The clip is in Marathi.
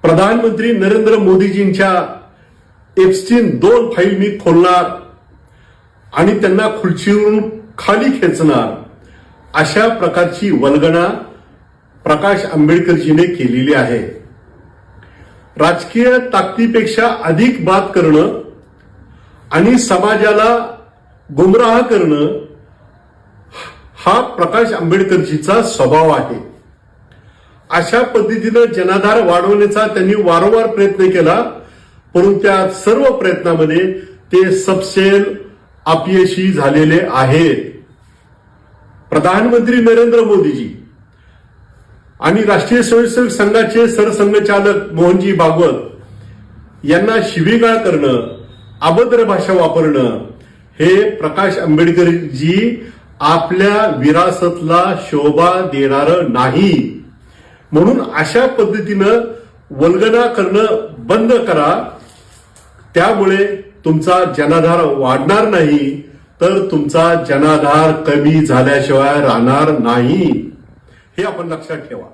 प्रधानमंत्री नरेंद्र मोदीजींच्या एप्स्टीन 2 फाईल मी खोलणार आणि त्यांना खुर्चीवरून खाली खेचणार अशा प्रकारची वल्गना प्रकाश आंबेडकरजीने केलेली आहे. राजकीय ताकदीपेक्षा अधिक बात करणं आणि समाजाला गुमराह करणं हा प्रकाश आंबेडकरजीचा स्वभाव आहे. अशा पद्धतीनं जनाधार वाढवण्याचा त्यांनी वारंवार प्रयत्न केला, परंतु त्या सर्व प्रयत्नामध्ये ते सपशेल अपयशी झालेले आहेत. प्रधानमंत्री नरेंद्र मोदीजी आणि राष्ट्रीय स्वयंसेवक संघाचे सरसंघचालक मोहनजी भागवत यांना शिवीगाळ करणं, अभद्र भाषा वापरणं हे प्रकाश आंबेडकरजी आपल्या विरासतला शोभा देणारं नाही. म्हणून अशा पद्धतीनं वल्गना करणं बंद करा. त्यामुळे तुमचा जनाधार वाढणार नाही, तर तुमचा जनाधार कमी झाल्याशिवाय राहणार नाही. हे आपण लक्षात ठेवा.